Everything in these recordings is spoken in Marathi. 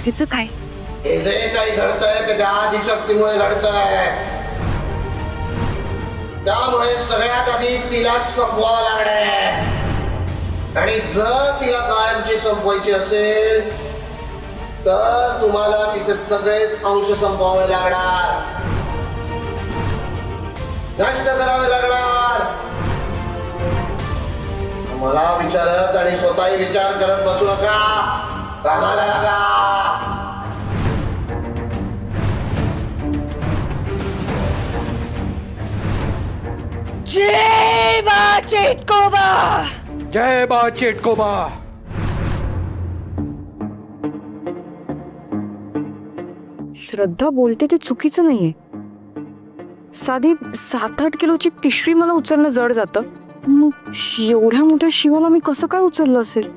तिचं काय? हे जे काही घडतंय ते त्या आदिशक्तीमुळे घडतंय. त्यामुळे सगळ्यात आधी तिला संपवावं लागणार आहे. आणि जर तिला कायमची संपवायची असेल तर तुम्हाला तिचे सगळेच अंश संपवावे लागणार, नष्ट करावे लागणार. मला विचारत आणि स्वतःही विचार करत बसू नका, कामाला लागा. जय बा चेटकोबा. जय बा चेटकोबा. श्रद्धा बोलते ते चुकीचं नाहीये. साधी 7-8 किलोची पिशवी मला उचलणं जड जातं, मग एवढ्या मोठ्या शिवाला मी कसं काय उचललं असेल?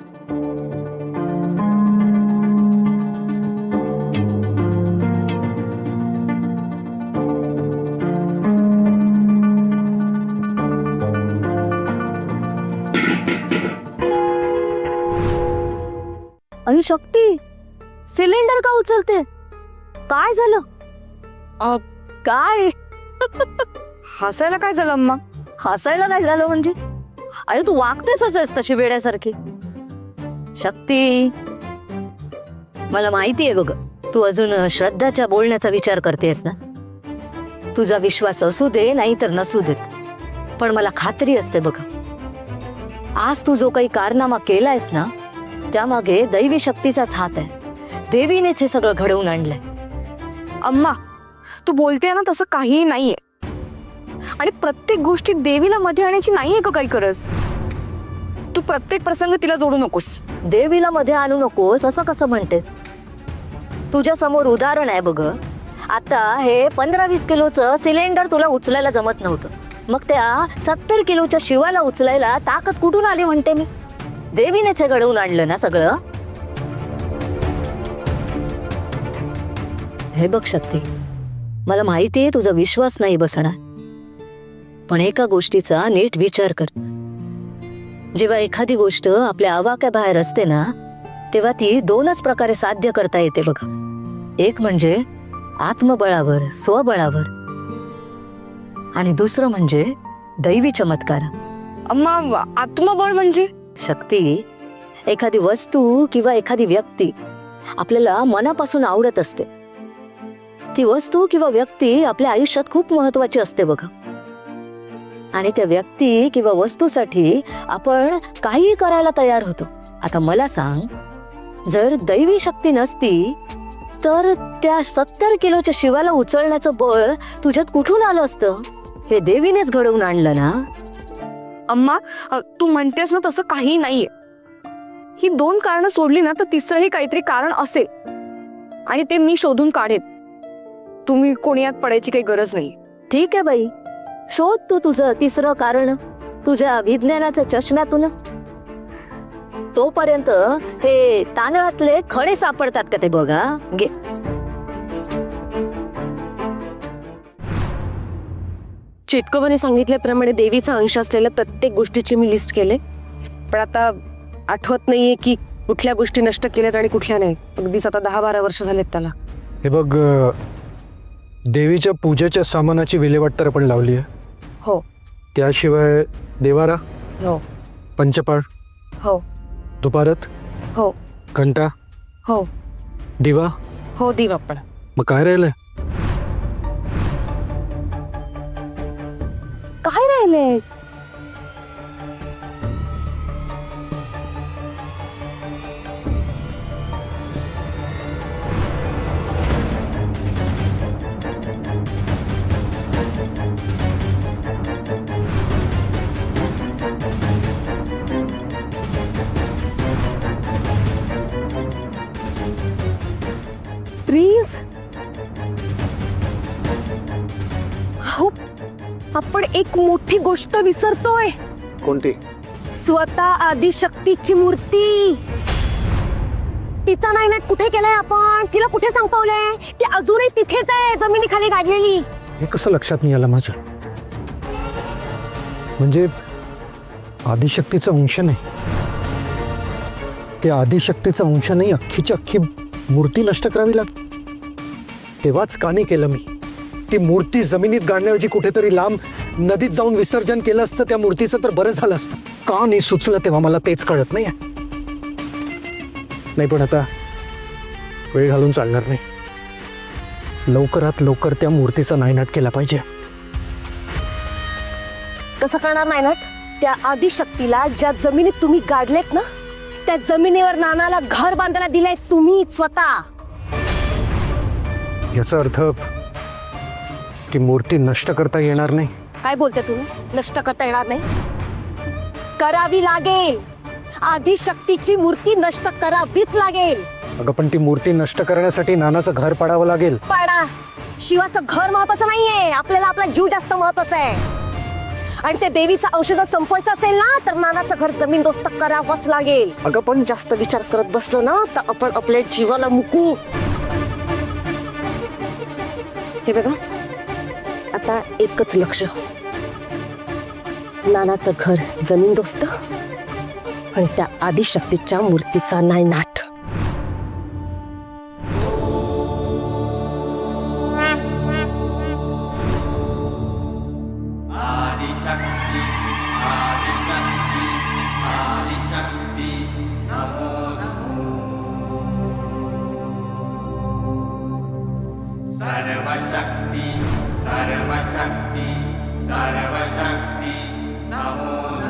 अरे शक्ती, सिलेंडर का उचलते? काय झालं? काय हसायला काय झालं अम्मा? हसायला काय झालं म्हणजे? अरे तू वागतेच आहेस तशी वेड्यासारखी. शक्ती, मला माहिती आहे बघ, तू अजून श्रद्धाच्या बोलण्याचा विचार करतेस ना. तुझा विश्वास असू दे नाही तर नसू देत, पण मला खात्री असते बघ, आज तू जो काही कारनामा केलायस ना त्यामागे दैवी शक्तीचाच हात आहे. देवीनेच हे सगळं घडवून आणलंय. अम्मा, तू बोलते ना तसं काहीही नाहीये. आणि प्रत्येक गोष्टीत देवीला मध्ये आणायची नाहीये का काही गरज? तू प्रत्येक प्रसंग तिला जोडू नकोस. देवीला मध्ये आणू नकोस असं कसं म्हणतेस? तुझ्या समोर उदाहरण आहे बघ. आता हे 15-20 किलोचं सिलेंडर तुला उचलायला जमत नव्हतं, मग त्या 70 किलोच्या शिवाला उचलायला ताकद कुठून आली म्हणते मी? देवीनेच हे घडवून आणलं ना सगळं. हे बघ शक्ती, मला माहिती आहे तुझा विश्वास नाही बसणार, पण एका गोष्टीचा नीट विचार कर. जेव्हा एखादी गोष्ट आपल्या आवाक्याबाहेर असते ना तेव्हा ती 2च प्रकारे साध्य करता येते बघ. एक म्हणजे आत्मबळावर, स्वबळावर, आणि दुसरं म्हणजे दैवी चमत्कार. अम्मा, आत्मबळ म्हणजे? शक्ती, एखादी वस्तू किंवा एखादी व्यक्ती आपल्याला मनापासून आवडत असते. ती वस्तू किंवा व्यक्ती आपल्या आयुष्यात खूप महत्वाची असते बघा, आणि त्या व्यक्ती किंवा वस्तूसाठी आपण काहीही करायला तयार होतो. आता मला सांग, जर दैवी शक्ती नसती तर त्या 70 किलोच्या शिवाला उचलण्याचं बळ तुझ्यात कुठून आलं असतं? हे देवीनेच घडवून आणलं ना. अम्मा, तू म्हणतेस ना तसं काही नाहीये. ही 2 कारणं सोडली ना तर तिसरंही काहीतरी कारण असेल, आणि ते मी शोधून काढेन. तुम्ही कोणी यात पडायची काही गरज नाही. ठीक आहे बाई, शोध तू तुझं तिसरं कारण तुझ्या विज्ञानाच्या चष्म्यातून. तोपर्यंत हे तांदळातले खडे सापडतात का ते बघा. घे. चेटकोबाने सांगितल्याप्रमाणे देवीचा अंश असलेल्या प्रत्येक गोष्टीची मी लिस्ट केले, पण आता आठवत नाहीये की कुठल्या गोष्टी नष्ट केल्यात आणि कुठल्या नाही. अगदीच आता 10-12 वर्ष झालेत त्याला. हे बघ, देवीच्या पूजेच्या सामानाची विल्हेवाट तर आपण लावली आहे. हो त्याशिवाय देवारा, हो पंचपाळ, हो दुपारत, हो घंटा, हो दिवा, हो दिवा पण. मग काय राहिलंय? काय राहिले? प्लीज. हो, आपण एक मोठी गोष्ट विसरतोय. कोणती? स्वतः आदिशक्तीची मूर्ती. तिचा नायनाट कुठे केलाय आपण? तिला कुठे संपवलंय? ती अजूनही तिथेच आहे, जमिनीखाली गाडलेली. हे कसं लक्षात नाही आलं माझ्या? म्हणजे आदिशक्तीचा अंश नाही, ते आदिशक्तीचा अंश नाही, अख्खीची अख्खी मूर्ती नष्ट करावी तेव्हाच का नाही केलं मी? ती मूर्ती जमिनीत गाडण्याऐवजी कुठेतरी लांब नदीत जाऊन विसर्जन केलं असतं त्या मूर्तीचं तर बरं झालं असतं. का नाही सुचलं तेव्हा मला तेच कळत नाही. नाही पण आता वेळ घालून चालणार नाही. लवकरात लवकर त्या मूर्तीचा नायनाट केला पाहिजे. कसं करणार नाही ना? त्या आदिशक्तीला ज्या जमिनीत तुम्ही गाडलेत ना, त्या जमिनीवर नानाला घर बांधायला दिलंय तुम्ही स्वतः. याचा अर्थ ती मूर्ती नष्ट करता येणार नाही. काय बोलते तुम्ही? नष्ट करता येणार नाही? करावी लागेल. आदिशक्तीची मूर्ती नष्ट करावीच लागेल. अगं पण ती मूर्ती नष्ट करण्यासाठी नानाचं घर पाडावं लागेल. पाडा. शिवाचं घर महत्वाचं नाहीये, आपल्याला आपला जीव जास्त महत्वाचा आहे. आणि ते देवीचा अंश जर संपवायचा असेल ना, तर नानाचं घर जमीनदोस्त करावंच लागेल. अगं पण जास्त विचार करत बसलो ना, तर आपण आपल्या जीवाला मुकू. हे बघा, आता एकच लक्ष. नानाचं घर जमीनदोस्त आणि त्या आदिशक्तीच्या मूर्तीचा नायनाट. आदिशक्ति आदिशक्ति आदिशक्ति नमो नमो सर्वशक्ति सर्वशक्ति सर्वशक्ति नमो